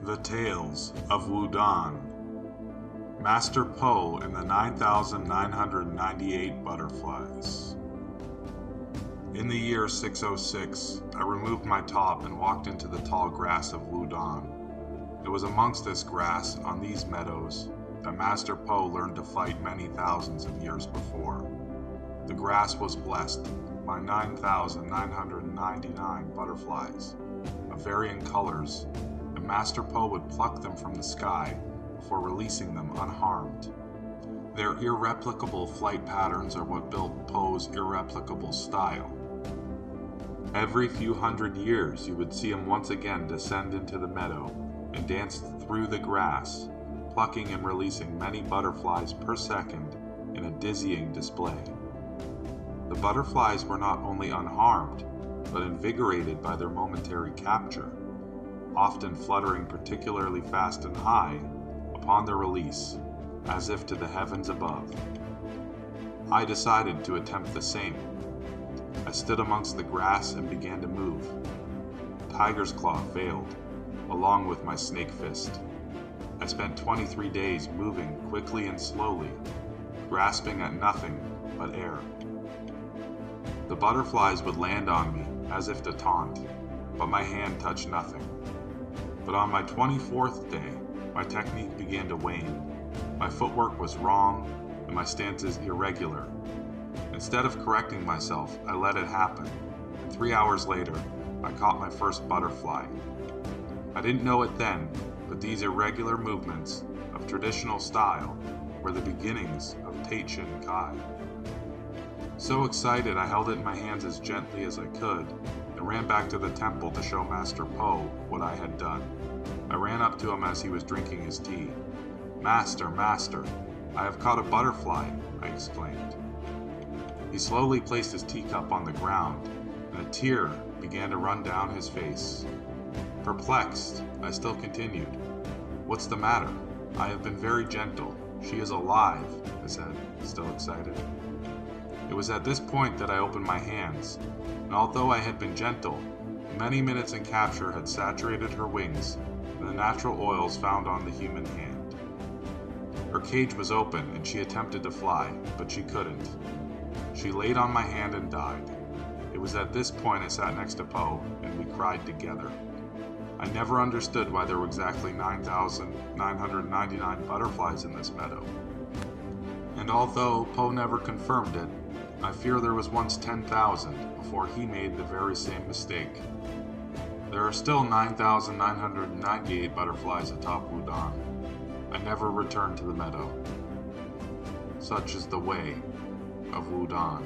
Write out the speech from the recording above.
The Tales of Wudan. Master Po and the 9,998 Butterflies. In the year 606, I removed my top and walked into the tall grass of Wudan. It was amongst this grass, on these meadows, that Master Po learned to fight many thousands of years before. The grass was blessed by 9,999 butterflies of varying colors, and Master Po would pluck them from the sky before releasing them unharmed. Their irreplicable flight patterns are what built Po's irreplicable style. Every few hundred years, you would see him once again descend into the meadow and dance through the grass, plucking and releasing many butterflies per second in a dizzying display. The butterflies were not only unharmed, but invigorated by their momentary capture, often fluttering particularly fast and high upon their release, as if to the heavens above. I decided to attempt the same. I stood amongst the grass and began to move. Tiger's Claw failed, along with my snake fist. I spent 23 days moving quickly and slowly, grasping at nothing but air. The butterflies would land on me as if to taunt, but my hand touched nothing. But on my 24th day, my technique began to wane. My footwork was wrong, and my stances irregular. Instead of correcting myself, I let it happen, and 3 hours later, I caught my first butterfly. I didn't know it then, but these irregular movements of traditional style were the beginnings of Taichin Kai. So excited, I held it in my hands as gently as I could and ran back to the temple to show Master Po what I had done. I ran up to him as he was drinking his tea. "Master, Master, I have caught a butterfly," I exclaimed. He slowly placed his teacup on the ground, and a tear began to run down his face. Perplexed, I still continued. "What's the matter? I have been very gentle. She is alive," I said, still excited. It was at this point that I opened my hands, and although I had been gentle, many minutes in capture had saturated her wings in the natural oils found on the human hand. Her cage was open and she attempted to fly, but she couldn't. She laid on my hand and died. It was at this point I sat next to Po and we cried together. I never understood why there were exactly 9,999 butterflies in this meadow. And although Po never confirmed it, I fear there was once 10,000 before he made the very same mistake. There are still 9,998 butterflies atop Wudan. I never returned to the meadow. Such is the way of Wudan.